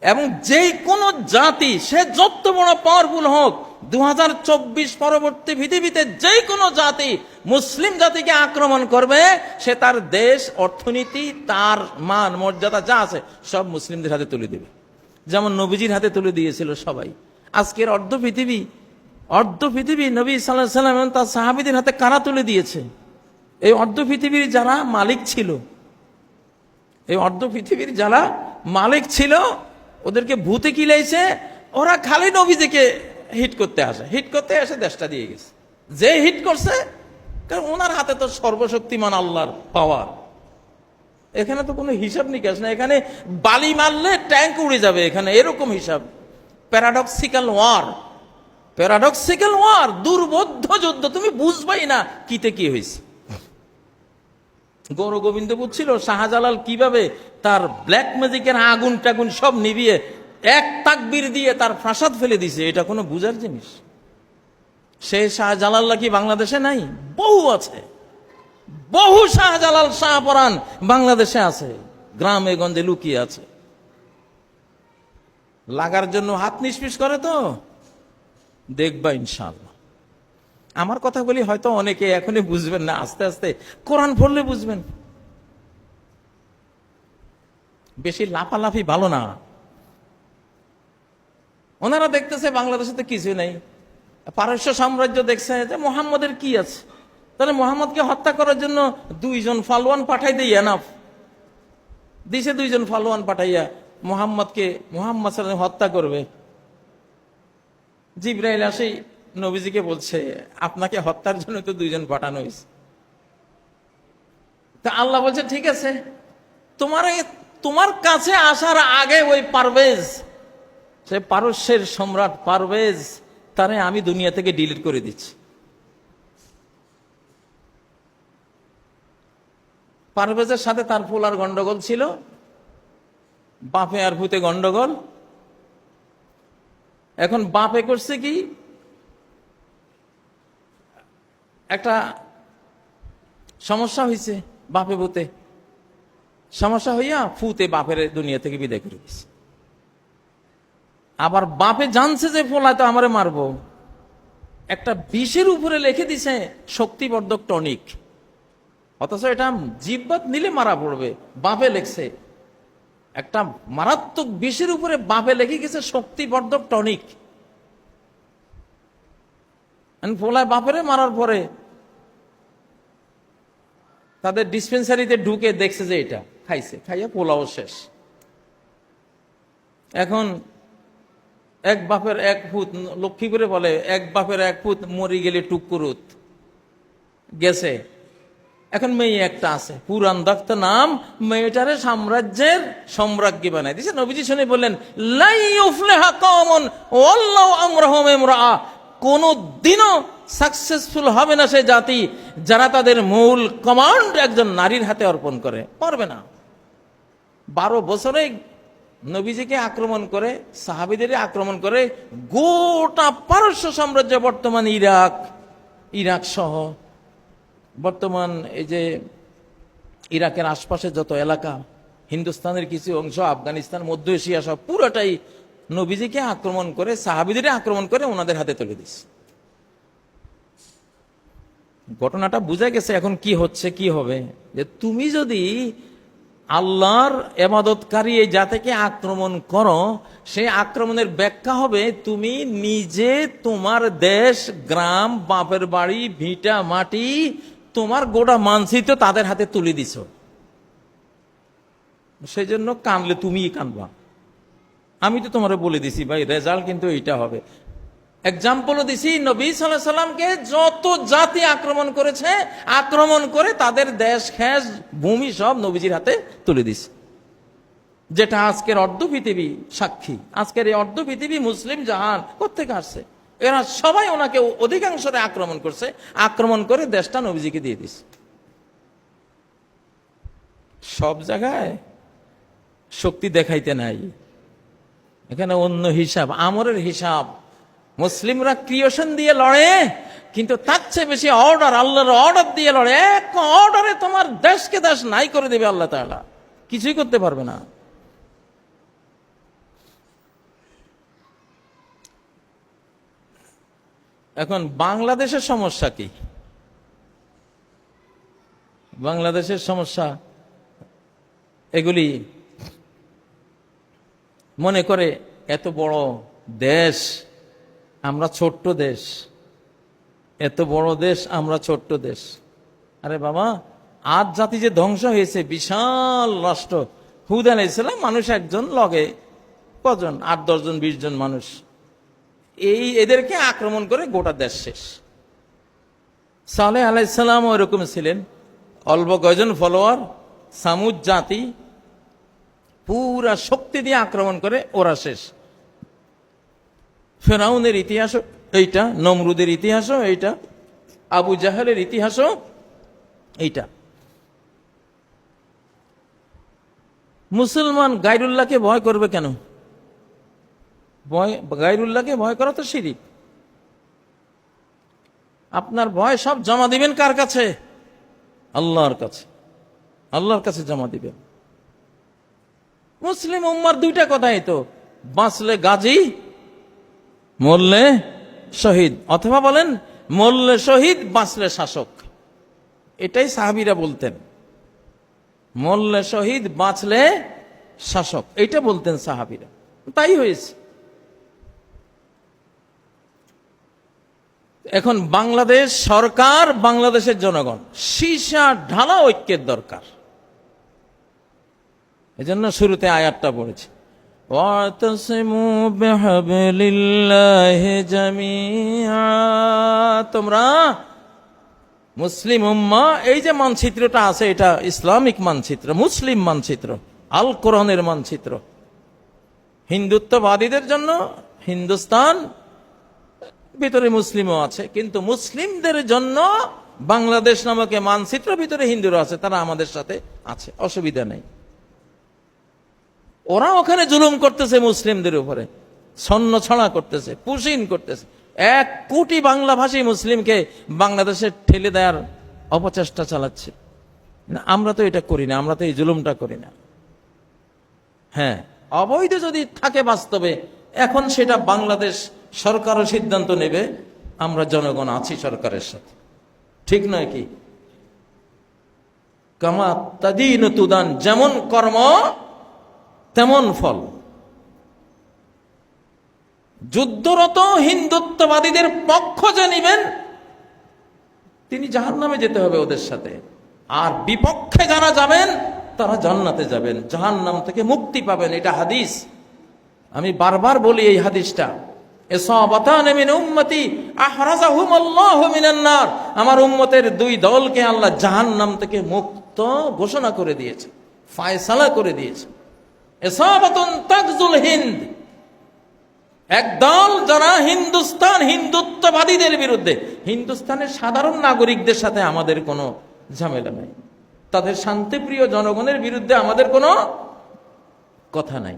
এবং যে কোনো জাতি, সে যত বড় পাওয়ারফুল হোক, 2024 পরবর্তী পৃথিবীতে যে কোনো জাতি মুসলিম জাতিকে আক্রমণ করবে, সে তার দেশ, অর্থনীতি, তার মান মর্যাদা যা আছে সব মুসলিমদের হাতে তুলে দেবে, যেমন নবীজির হাতে তুলে দিয়েছিল সবাই। আজকের অর্ধ পৃথিবী নবী সাল্লাল্লাহু আলাইহি সাল্লাম এবং তার সাহাবীদের হাতে কারা তুলে দিয়েছে? এই অর্ধ পৃথিবীর যারা মালিক ছিল, এই অর্ধ পৃথিবীর যারা মালিক ছিল, ওদেরকে ভূতে কিলাইছে। ওরা খালি নবীজিকে হিট করতে আসে, হিট করতে এসে দেশটা দিয়ে গেছে। যে হিট করছে, কারণ ওনার হাতে তো সর্বশক্তিমান আল্লাহর পাওয়ার। এখানে তো কোনো হিসাব নিকাশ না, এখানে বালি মারলে ট্যাঙ্ক উড়ে যাবে, এখানে এরকম হিসাব। প্যারাডক্সিক্যাল ওয়ার, দুর্বোধ্য যুদ্ধ, তুমি বুঝবাই না কিতে কি হয়েছে। গৌর গোবিন্দ বুঝছিল শাহজালাল কিভাবে তার ব্ল্যাক ম্যাজিকের আগুন টাগুন সব নিভিয়ে এক তাকবীর দিয়ে তার প্রাসাদ ফেলে দিছে, এটা কোনো বুঝার জিনিস? সে শাহজালাল কি বাংলাদেশে নাই? বহু আছে, বহু শাহজালাল, শাহপরান বাংলাদেশে আছে, গ্রামে গঞ্জে লুকিয়ে আছে। লাগার জন্য হাত নিষ্পিস করে তো দেখবা ইনশাআল্লাহ। আমার কথা বলি হয়তো অনেকে এখনই বুঝবেন না, আস্তে আস্তে কোরআন পড়লে বুঝবেন। বেশি লাফালাফি ভালো না। ওনারা দেখতেছে বাংলাদেশে তো কিছু নেই, পারস্য সাম্রাজ্য দেখছে যে মোহাম্মদের কি আছে, তাহলে মোহাম্মদকে হত্যা করার জন্য 2 জন পালোয়ান পাঠাই দেই এনাফ, দিছে দুইজন ফালোয়ান পাঠাইয়া মোহাম্মদ সাল্লাল্লাহু হত্যা করবে। জিবরাইল আসেই নবীজিকে বলছে, আপনাকে হত্যার জন্য তো দুইজন পাঠানো হয়েছে। তা আল্লাহ বলছে, ঠিক আছে, তোমার কাছে আসার আগে ওই পারভেজ, সে পারস্যের সম্রাট পারভেজ, তারে আমি দুনিয়া থেকে ডিলিট করে দিচ্ছি। পারভেজের সাথে তার পোলার গন্ডগোল ছিল, বাপে আর ভূতে গন্ডগোল। এখন বাপে করছে কি, একটা সমস্যা হয়েছে, বাপে ভূতে সমস্যা হইয়া ফুতে বাপের দুনিয়া থেকে বিদায় করে দিছে। আবার বাপে জানছে যে পোলায় তো আমারে মারবো, একটা বিষের উপরে লিখে দিছে শক্তিবর্ধক টনিক, অথচ এটা জিব্বাত নিলে মারা পড়বে। বাপে লেখছে একটা মারাত্মক বিষের উপরে, বাপে লেখে গেছে শক্তিবর্ধক টনিক। পোলায় বাপেরে মারার পরে তাদের ডিসপেন্সারিতে ঢুকে দেখছে যে এটা খাইছে, খাইয়া পোলাও শেষ। এখন এক বাপের এক ফুট, লক্ষ্মী করে বলে, এক বাপের এক ফুট মরি গেলে টুকুরুত গেছে। এখন মেয়ে একটা আছে, পুরান দক্ত নাম, মেয়েটারে সাম্রাজ্যের সম্রাজ্ঞী বানাই দিছে। নবীজি শুনে বললেন, লাই ইউফলিহা কওমুন ওয়াল্লাহু আমরহুম ইমরাআ, কোন দিনও সাকসেসফুল হবে না সে জাতি যারা তাদের মূল কমান্ড একজন নারীর হাতে অর্পণ করে, পারবে না। 12 বছরে নবীজিকে আক্রমণ করে, সাহাবীদের আক্রমণ করে গোটা পারস্য সাম্রাজ্য, বর্তমান ইরাক সহ বর্তমান এই যে ইরাকের আশপাশে যত এলাকা, হিন্দুস্তানের কিছু অংশ, আফগানিস্তান, মধ্য এশিয়া, সব পুরোটাই নবীজিকে আক্রমণ করে, সাহাবীদের আক্রমণ করে ওনাদের হাতে তুলে দিচ্ছে। ঘটনাটা বুঝা গেছে। এখন কি হচ্ছে, কি হবে, যে তুমি যদি আল্লাহর ইবাদতকারী এই জাতিকে আক্রমণ করো, সেই আক্রমণের ব্যাখ্যা হবে তুমি নিজে তোমার দেশ, গ্রাম, বাপের বাড়ি, ভিটা মাটি, তোমার গোটা মানচিত্র তাদের হাতে তুলে দিছ। সেই জন্য কানলে তুমিই কানবা। আমি তো তোমার বলে দিছি ভাই, রেজাল্ট কিন্তু এইটা হবে। এক্সাম্পলও দিছি, নবী সাল্লাল্লাহু আলাইহি সাল্লামকে যত জাতি আক্রমণ করেছে, আক্রমণ করে তাদের দেশ, খেস, ভূমি সব নবীজির হাতে তুলে দিছে। যেটা আজকের অর্ধ পৃথিবী সাক্ষী। আজকের এই অর্ধ পৃথিবী মুসলিম জাহান কোত্থেকে আসছে, এরা সবাই ওনাকে অধিকাংশরে আক্রমণ করছে, আক্রমণ করে দেশটা নবীজিকে দিয়ে দিছে। সব জায়গায় শক্তি দেখাইতে নাই, এখানে অন্য হিসাব, আমরের হিসাব। মুসলিমরা ক্রিয়েশন দিয়ে লড়ে, কিন্তু তার চেয়ে বেশি অর্ডার, আল্লাহর অর্ডার দিয়ে লড়ে। এক অর্ডারে তোমার দেশকে দেশ নাই করে দেবে আল্লাহ তাআলা, কিছুই করতে পারবে না। এখন বাংলাদেশের সমস্যা কি? বাংলাদেশের সমস্যা এগুলি মনে করে এত বড় দেশ, আমরা ছোট্ট দেশ, এত বড় দেশ, আমরা ছোট্ট দেশ। আরে বাবা, আজ জাতি যে ধ্বংস হয়েছে, বিশাল রাষ্ট্র, হুদ আলাইহিস সালাম মানুষ একজন, লগে কজন, 8-10 জন 20 জন মানুষ, এদেরকে আক্রমণ করে গোটা দেশ শেষ। সালেহ আলাইহিস সালাম ওইরকম ছিলেন, অল্প কয়জন ফলোয়ার, সামুদ জাতি পুরা শক্তি দিয়ে আক্রমণ করে ওরা শেষ। ফেরাউনের ইতিহাসও এইটা, নমরুদের ইতিহাসও এইটা, আবু জাহেলের ইতিহাসও এইটা। মুসলমান গায়রুল্লাহকে ভয় করবে কেন? গায়রুল্লাহকে ভয় করা তো শিরক। আপনার ভয় সব জমা দিবেন কার কাছে? আল্লাহর কাছে। আল্লাহর কাছে জমা দিবেন। মুসলিম উম্মার দুইটা কথাই তো, বাঁচলে গাজী, মরলে শহীদ, অথবা বলেন মরলে শহীদ, বাঁচলে শাসক। এটাই সাহাবীরা বলতেন, মরলে শহীদ, বাঁচলে শাসক, এইটা বলতেন সাহাবীরা, তাই হয়েছে। এখন বাংলাদেশ সরকার, বাংলাদেশের জনগণ, সীসা ঢালা ঐক্যের দরকার। এজন্য শুরুতে আয়াতটা পড়েছি, ওয়াতাসিমু বিহাবলিল্লাহি জামিআ, তোমরা মুসলিম উম্মাহ, এই যে মানচিত্রটা আছে এটা ইসলামিক মানচিত্র, মুসলিম মানচিত্র, আল কোরআনের মানচিত্র। হিন্দুত্ববাদীদের জন্য হিন্দুস্তান, ভিতরে মুসলিমও আছে, কিন্তু মুসলিমদের জন্য বাংলাদেশ নামক মানচিত্র, ভিতরে হিন্দুরা আছে, তারা আমাদের সাথে আছে, অসুবিধা নেই। ওরা ওখানে জুলুম করতেছে মুসলিমদের উপরে, ছন্ন ছড়া করতেছে, পুশিন করতেছে, 1 কোটি বাংলাভাষী মুসলিমকে বাংলাদেশে ঠেলে দেওয়ার অপচেষ্টা চালাচ্ছে। আমরা তো এটা করি না, আমরা তো এই জুলুমটা করি না। হ্যাঁ, অবৈধ যদি থাকে বাস্তবে, এখন সেটা বাংলাদেশ সরকারও সিদ্ধান্ত নেবে, আমরা জনগণ আছি সরকারের সাথে, ঠিক নয় কি? কামা তাদিন তুদান, যেমন কর্ম তেমন ফল। যুদ্ধরত হিন্দুত্ববাদীদের পক্ষ যে নিবেন, তিনি জাহান্নামে যেতে হবে ওদের সাথে, আর বিপক্ষে যারা যাবেন তারা জান্নাতে যাবেন, জাহান্নাম থেকে মুক্তি পাবেন। এটা হাদিস, আমি বারবার বলি এই হাদিসটা। ইসাবাতান মিন উম্মতি আহরাজাহুমুল্লাহু মিনান নার, আমার উম্মতের 2 দলকে আল্লাহ জাহান্নাম থেকে মুক্ত ঘোষণা করে দিয়েছে, ফয়সালা করে দিয়েছে। ইসাবাতুন তাগজুল হিন্দ, একদল যারা হিন্দুস্তান, হিন্দুত্ববাদীদের বিরুদ্ধে। হিন্দুস্তানের সাধারণ নাগরিকদের সাথে আমাদের কোনো ঝামেলা নাই, তাদের শান্তিপ্রিয় জনগণের বিরুদ্ধে আমাদের কোনো কথা নাই।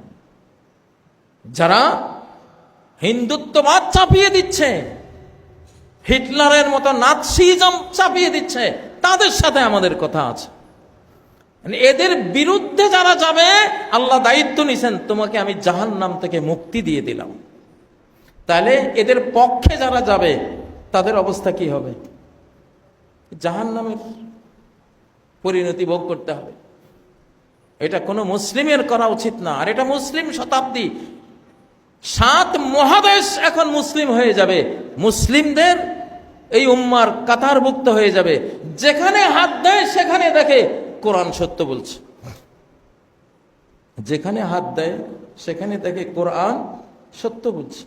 যারা হিন্দুত্ববাদ চাপিয়ে দিচ্ছে, হিটলারের মতো নাৎসিজম চাপিয়ে দিচ্ছে, তাদের সাথে আমাদের কথা আছে। এদের বিরুদ্ধে যারা যাবে, আল্লাহ দায়িত্ব নিছেন, তোমাকে আমি জাহান্নাম থেকে মুক্তি দিয়ে দিলাম। তাহলে এদের পক্ষে যারা যাবে তাদের অবস্থা কি হবে? জাহান্নামের পরিণতি ভোগ করতে হবে। এটা কোনো মুসলিমের করা উচিত না। আর এটা মুসলিম শতাব্দী, 7 মহাদেশ এখন মুসলিম হয়ে যাবে, মুসলিমদের এই উম্মার কাতারভুক্ত হয়ে যাবে। যেখানে হাত দেয় সেখানে দেখে কোরআন সত্য বলছে, যেখানে হাত দেয় সেখানে দেখে কোরআন সত্য বলছে।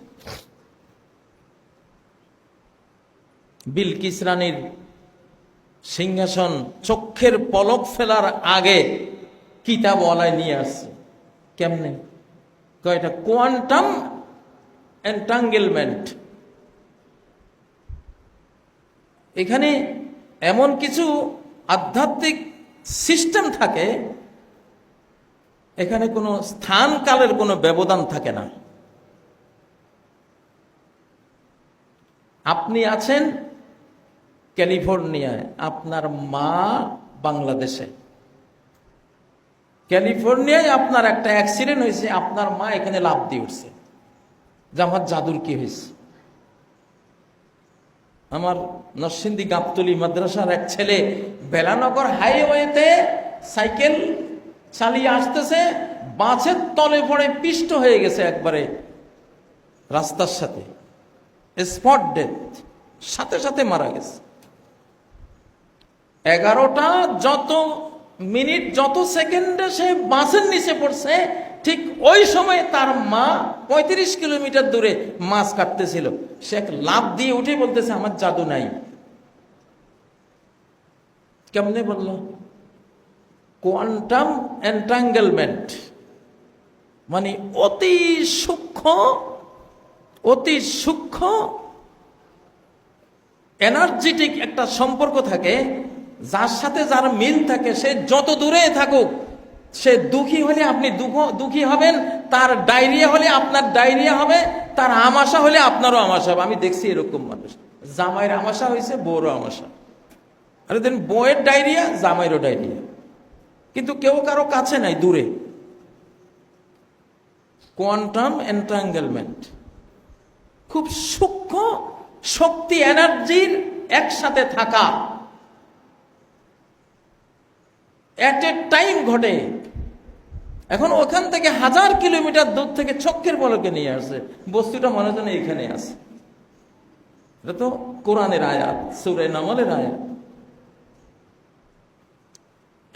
বিলকিস রানীর সিংহাসন চোখের পলক ফেলার আগে কিতাবওয়ালায় নিয়ে আসছে। কেমনে? এটা কোয়ান্টাম এন্টাঙ্গেলমেন্ট। এখানে এমন কিছু আধ্যাত্মিক সিস্টেম থাকে, এখানে কোনো স্থান কালের কোনো ব্যবধান থাকে না। আপনি আছেন ক্যালিফোর্নিয়ায়, আপনার মা বাংলাদেশে। ক্যালিফোর্নিয়ায় আপনার একটা অ্যাক্সিডেন্ট হয়েছে, আপনার মা এখানে লাফ দিয়ে উঠছে যে আমার জাদুর কি হয়েছে। আমার নরসিংদী গাবতলী মাদ্রাসার এক ছেলে বেলানগর হাইওয়েতে সাইকেল চালিয়ে আসতেছে, বাঁশের তলে পড়ে পিষ্ট হয়ে গেছে একবারে রাস্তার সাথে, স্পট ডেথ, সাথে সাথে মারা গেছে। 11টা যত মিনিট যত সেকেন্ডে সে বাসের নিচে পড়ছে, ঠিক ওই সময় তার মা 35 কিলোমিটার দূরে মাছ কাটতেছিল, সে এক লাফ দিয়ে উঠে বলতেছে আমার জাদু নাই। কেমনে বলল? কোয়ান্টাম এন্টাঙ্গেলমেন্ট, মানে অতি সূক্ষ্ম এনার্জেটিক একটা সম্পর্ক থাকে, যার সাথে যার মিল থাকে, সে যত দূরে থাকুক, সে দুঃখী হলে আপনি দুঃখী হবেন, তার ডায়রিয়া হলে আপনার ডায়রিয়া হবে, তার আমাশা হলে আপনারও আমাশা হবে। আমি দেখছি এরকম মানুষ, জামাইয়ের আমাশা হয়েছে, বউরও আমাশা, আর দেন বউয়ের ডায়রিয়া, জামাইয়েরও ডায়রিয়া, কিন্তু কেউ কারো কাছে নাই, দূরে। কোয়ান্টাম এন্টাঙ্গেলমেন্ট, খুব সূক্ষ্ম শক্তি, এনার্জির একসাথে থাকা, এট এ টাইম ঘটে। এখন ওখান থেকে 1000 কিলোমিটার দূর থেকে চোখের পলকে নিয়ে আসে, বস্তুটা মনে হয় এখানে আছে। এটা তো কোরআনের আয়াত, সূরা নামলের আয়াত।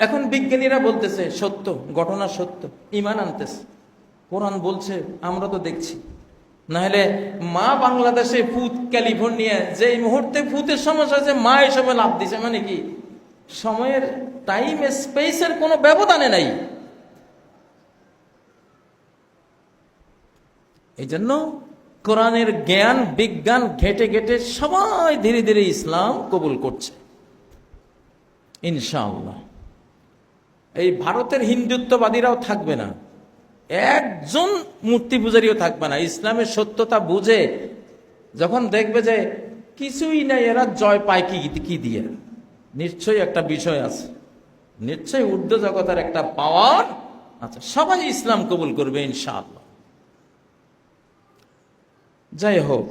এখন বিজ্ঞানীরা বলতেছে সত্য, ঘটনা সত্য, ইমান আনতেছে। কোরআন বলছে, আমরা তো দেখছি। নাহলে মা বাংলাদেশে, ফুত ক্যালিফোর্নিয়া, যে মুহূর্তে ফুতের সমস্যা আছে মা এসবে লাভ দিছে, মানে কি সময়ের টাইম স্পেসের কোনো ব্যবধানে নাই। এই জন্য কোরআনের জ্ঞান বিজ্ঞান ঘেটে ঘেটে সবাই ধীরে ধীরে ইসলাম কবুল করছে ইনশাআল্লাহ। এই ভারতের হিন্দুত্ববাদীরাও থাকবে না, একজন মূর্তি পূজারীও থাকবে না। ইসলামের সত্যতা বুঝে যখন দেখবে যে কিছুই নাই, এরা জয় পায় কি দিয়ে, নিশ্চয়ই একটা বিষয় আছে, নিশ্চয়ই ঊর্ধ্ব জগতের একটা পাওয়ার আচ্ছা, সবাই ইসলাম কবুল করবে ইনশাআল্লাহ। যাই হোক,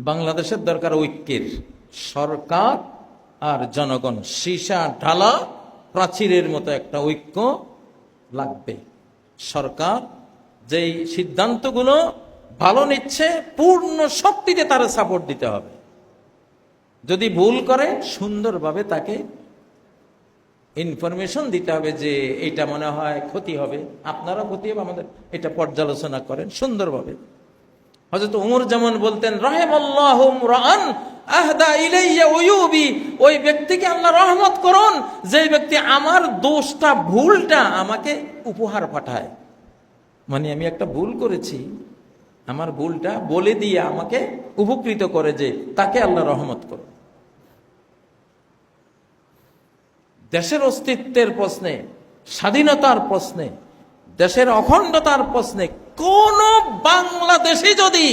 বাংলাদেশের দরকার ঐক্যের। সরকার আর জনগণ সীসা ঢালা প্রাচীরের মতো একটা ঐক্য লাগবে। সরকার যেই সিদ্ধান্তগুলো ভালো নিচ্ছে পূর্ণ শক্তিতে তারা সাপোর্ট দিতে হবে। যদি ভুল করে সুন্দরভাবে তাকে ইনফরমেশন দিতে হবে যে এটা মনে হয় ক্ষতি হবে, আপনারা ক্ষতি হবে, আমাদের এটা পর্যালোচনা করেন সুন্দরভাবে। হযরত ওমর যেমন বলতেন, রাহিমাল্লাহু ইমরাআন আহদা ইলাইয়া উয়ুবি, ওই ব্যক্তিকে আল্লাহ রহমত করুন যে ব্যক্তি আমার দোষটা ভুলটা আমাকে উপহার পাঠায়। মানে আমি একটা ভুল করেছি, আমার ভুলটা বলে দিয়ে আমাকে উপকৃত করে, যে তাকে আল্লাহ রহমত করুন। দেশের অস্তিত্বের প্রশ্নে, স্বাধীনতার প্রশ্নে, দেশের অখণ্ডতার প্রশ্নে কোন বাংলাদেশি যদি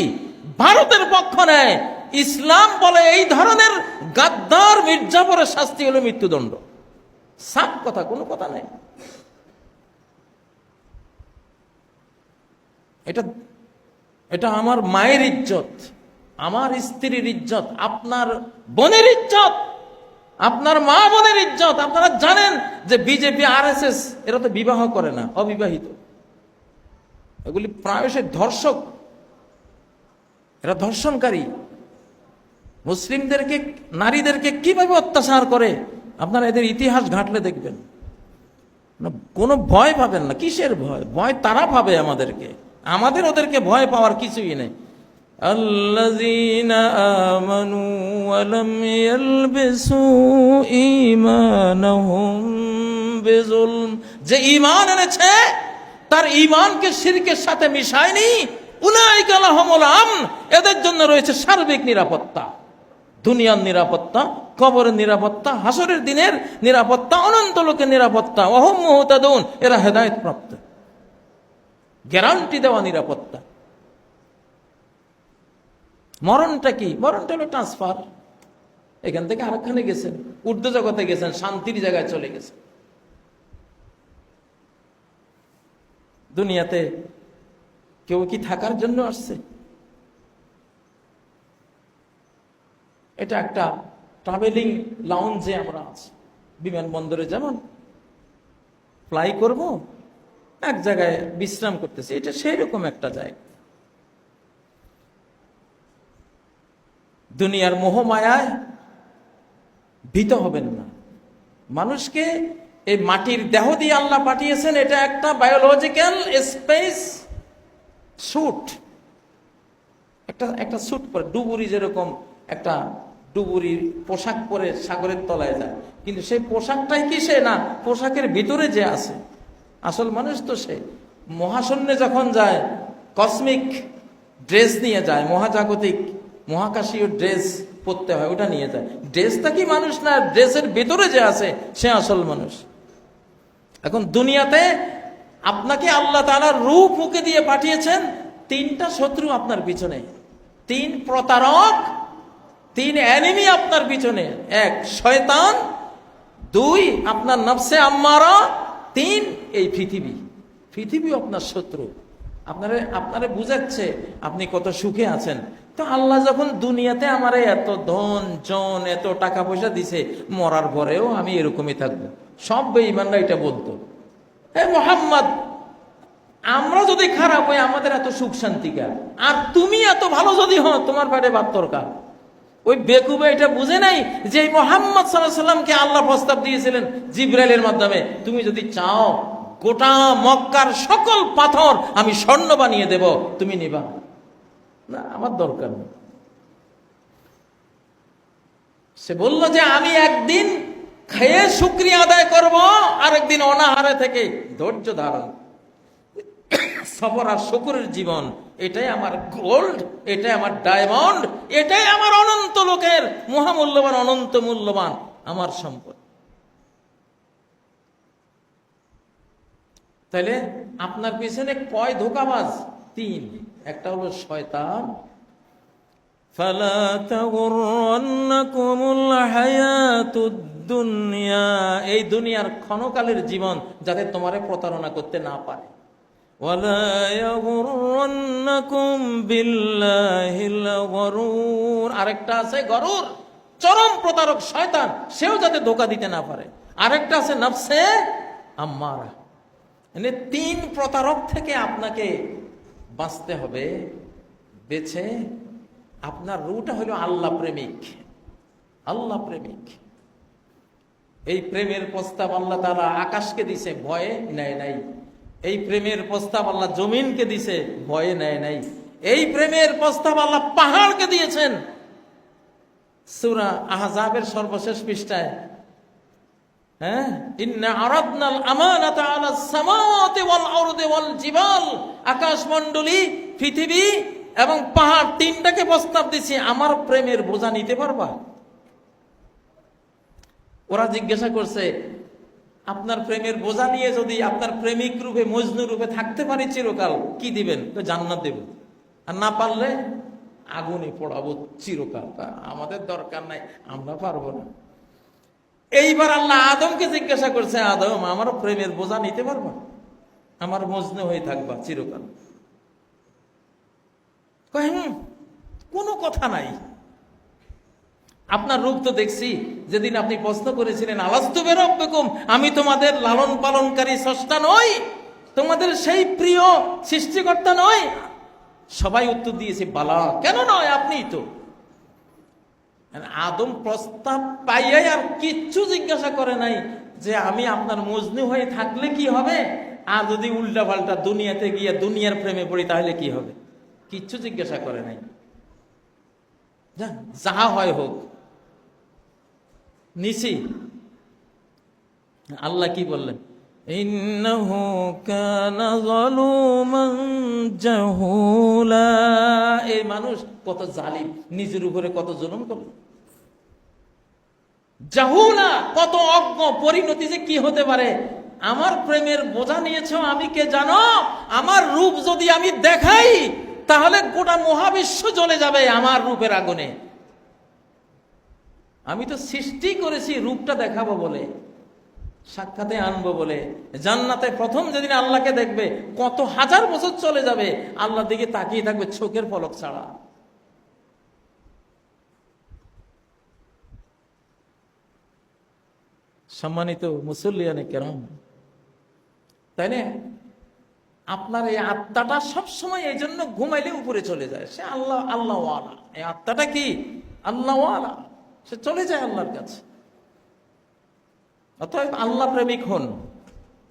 ভারতের পক্ষ নেয়, ইসলাম বলে এই ধরনের গাদ্দার মির্জাফরের শাস্তি হলো মৃত্যুদণ্ড। সাফ কথা, কোনো কথা নেই। এটা আমার মায়ের ইজ্জত, আমার স্ত্রীর ইজ্জত, আপনার বোনের ইজ্জত, আপনার মা বোনের ইজ্জত। আপনারা জানেন যে বিজেপি আরএসএস এরা তো বিবাহ করে না, অবিবাহিত, এগুলি প্রায়শই ধর্ষক, এরা ধর্ষণকারী। মুসলিমদেরকে, নারীদেরকে কিভাবে অত্যাচার করে আপনারা এদের ইতিহাস ঘাটলে দেখবেন। কোনো ভয় পাবেন না। কিসের ভয়? ভয় তারা পাবে আমাদেরকে, আমাদের ওদেরকে ভয় পাওয়ার কিছুই নেই। আল্লাযীনা আমানু ওয়া লাম ইয়ালবিসু ঈমানাহুম বিযুলম, যে ঈমান এনেছে তার ঈমানকে শিরকের সাথে মিশায়নি, উলাইকা লাহুমুল আমন, এদের জন্য রয়েছে সার্বিক নিরাপত্তা। দুনিয়ার নিরাপত্তা, কবরের নিরাপত্তা, হাসরের দিনের নিরাপত্তা, অনন্ত লোকের নিরাপত্তা। ওয়া হুম মুহতাদুন, এরা হেদায়েত প্রাপ্ত, গ্যারান্টি দেওয়া নিরাপত্তা। মরণটা কি? মরণটা হলো ট্রান্সফার। এখান থেকে আরেকখানে গেছেন, ঊর্ধ্ব জগতে গেছেন, শান্তির জায়গায় চলে গেছেন। দুনিয়াতে কেউ কি থাকার জন্য আসছে? এটা একটা ট্রাভেলিং লাউঞ্জে আমরা আছি। বিমানবন্দরে যেমন ফ্লাই করব, এক জায়গায় বিশ্রাম করতেছি, এটা সেই রকম একটা জায়গা। দুনিয়ার মোহমায়ায় ভীত হবেন না। মানুষকে এই মাটির দেহ দিয়ে আল্লাহ পাঠিয়েছেন, এটা একটা বায়োলজিক্যাল স্পেস স্যুট, একটা স্যুট পরে, ডুবুরি যেরকম একটা ডুবুরির পোশাক পরে সাগরের তলায় যায়, কিন্তু সেই পোশাকটাই কি সে? না, পোশাকের ভিতরে যে আছে আসল মানুষ তো সে। মহাশূন্যে যখন যায় কসমিক ড্রেস নিয়ে যায়, মহাজাগতিক মহাকাশীয় ড্রেস পরতে হয়, ওটা নিয়ে যায়। ড্রেসটা কি মানুষ না, ড্রেসের ভেতরে যে আছে সে আসল মানুষ। এখন দুনিয়াতে আপনাকে আল্লাহ তাআলা রূহ ফুঁকে দিয়ে পাঠিয়েছেন, তিনটা শত্রু আপনার পিছনে, তিন প্রতারক, তিন এনিমি আপনার পিছনে। এক শয়তান, দুই আপনার নফসে আম্মারা, তিন এই পৃথিবী আপনার শত্রু। আপনারে বুঝাচ্ছে আপনি কত সুখে আছেন। তো আল্লাহ যখন দুনিয়াতে আমারে এত ধন জন, এত টাকা পয়সা দিছে, মরার পরেও আমি এরকমই থাকবো। সব বেঈমানরা এটা বলতো, হে মুহাম্মদ, আমরা যদি খারাপ হই আমাদের এত সুখ শান্তি কার, আর তুমি এত ভালো যদি হও তোমার পেটে ভাত তরকার। ওই বেকুবে এটা বুঝে নাই যে মুহাম্মদ সাল্লাল্লাহু আলাইহি সাল্লামকে আল্লাহ প্রস্তাব দিয়েছিলেন জিবরাইলের মাধ্যমে, তুমি যদি চাও গোটা মক্কার সকল পাথর আমি স্বর্ণ বানিয়ে দেব, তুমি নিবা না? আমার দরকার নেই। সে বলল যে আমি একদিন খেয়ে শুকরিয়া আদায় করব, আরেকদিন অনাহারে থেকে ধৈর্য ধারণ, সবর আর শুকরের জীবন, এটাই আমার গোল্ড, এটাই আমার ডায়মন্ড, এটাই আমার অনন্ত লোকের মহামূল্যবান, অনন্ত মূল্যবান আমার সম্পদ। তাহলে আপনার পিছনে কয় ধোঁকাবাজ? 3। একটা হলো শয়তান, ফালা তাগুররান্নাকুমুল হায়াতুদ দুনিয়া, এই দুনিয়ার ক্ষণকালের জীবন যাতে তোমারে প্রতারণা করতে না পারে। ওয়ালা ইয়াগুররান্নাকুম বিল্লাহিল গরুর, আরেকটা আছে গরুর, চরম প্রতারক শয়তান, সেও যাতে ধোঁকা দিতে না পারে। আরেকটা আছে নফসে আম্মারা। মানে 3 প্রতারক থেকে আপনাকে বাঁচতে হবে। বেছে আপনার রুটা হলো আল্লাহ প্রেমিক, আল্লাহ প্রেমিক। এই প্রেমের প্রস্তাব আল্লাহ তাআলা আকাশকে দিছে, ভয়ে নেয় নাই। এই প্রেমের প্রস্তাব আল্লাহ জমিনকে দিছে, ভয়ে নেয় নাই। এই প্রেমের প্রস্তাব আল্লাহ পাহাড়কে দিয়েছেন। সূরা আহজাবের সর্বশেষ পৃষ্ঠায়, হ্যাঁ, ইন্না আরাদনাল আমানাতা আলাস সামাওয়াতি ওয়াল আরদি ওয়াল জিবাল, আকাশমণ্ডলী, পৃথিবী এবং পাহাড়, 3টাকে প্রস্তাব দিছি, আমার প্রেমের বোঝা নিতে পারবা? ওরা জিজ্ঞাসা করছে, আপনার প্রেমের বোঝা নিয়ে যদি আপনার প্রেমিক রূপে, মজনু রূপে থাকতে পারি চিরকাল, কি দিবেন? তো জান্নাত দেব, আর না পারলে আগুনে পোড়াবো চিরকাল। আমাদের দরকার নাই, আমরা পারবো না। এইবার আল্লাহ আদমকে জিজ্ঞাসা করছে, আদম, আমার প্রেমের বোঝা নিতে পারবা? আমার মজনু হয়ে থাকবা চিরকাল? কোনো কথা নাই। আপনার রূপ তো দেখছি, যেদিন আপনি প্রশ্ন করেছিলেন আলাস্তু বিরাব্বিকুম, আমি তোমাদের লালন পালনকারী স্রষ্টা নই, তোমাদের সেই প্রিয় সৃষ্টিকর্তা নই? সবাই উত্তর দিয়েছে বালা, কেন নয়, আপনিই তো। আদম প্রস্তাব পাইয়াই আর কিচ্ছু জিজ্ঞাসা করে নাই যে আমি আপনার মজনু হয়ে থাকলে কি হবে, আর যদি উল্টা পাল্টা দুনিয়াতে গিয়ে দুনিয়ার প্রেমে পড়ি তাহলে কি হবে, কিচ্ছু জিজ্ঞাসা করে নাই। যাহা হয় হোক, নিছি। আল্লাহ কি বললেন? ইন্নাহু কানা যালুমান জাহুলা, এই মানুষ কত জালিম, নিজের উপরে কত জুলুম করল। জাহুলা, কত অজ্ঞ, পরিণতি যে কি হতে পারে। আমার প্রেমের বোঝা নিয়েছো, আমি কে জানো? আমার রূপ যদি আমি দেখাই তাহলে গোটা মহাবিশ্ব জ্বলে যাবে আমার রূপের আগুনে। আমি তো সৃষ্টি করেছি রূপটা দেখাবো বলে, সাক্ষাতে আনবো বলে। জান্নাতে প্রথম যেদিন আল্লাহকে দেখবে, কত হাজার বছর চলে যাবে, আল্লাহর দিকে তাকিয়ে থাকবে চোখের পলক ছাড়া। সম্মানিত মুসল্লিয়ানে কেরাম, তাই না? আপনার এই আত্মাটা সবসময় এই জন্য ঘুমাইলে উপরে চলে যায়, সে আল্লাহ আল্লাহওয়ালা। এই আত্মাটা কি আল্লাহওয়ালা, সে চলে যায় আল্লাহর কাছে। অতএব আল্লাহ প্রেমিক হন,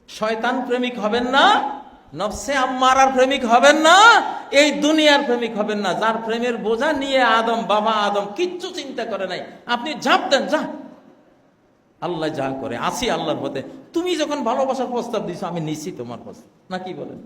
শয়তান প্রেমিক হবেন না, নফসে আম্মারার প্রেমিক হবেন না, এই দুনিয়ার প্রেমিক হবেন না, যার প্রেমের বোঝা নিয়ে আদম, বাবা আদম কিচ্ছু চিন্তা করে নাই। আপনি ঝাঁপ দেন, যা, আল্লাহ যা করে, আসি আল্লাহর পথে। তুমি যখন ভালোবাসার প্রস্তাব দিছো, আমি নিছি তোমার প্রস্তাব, না কি বলেন?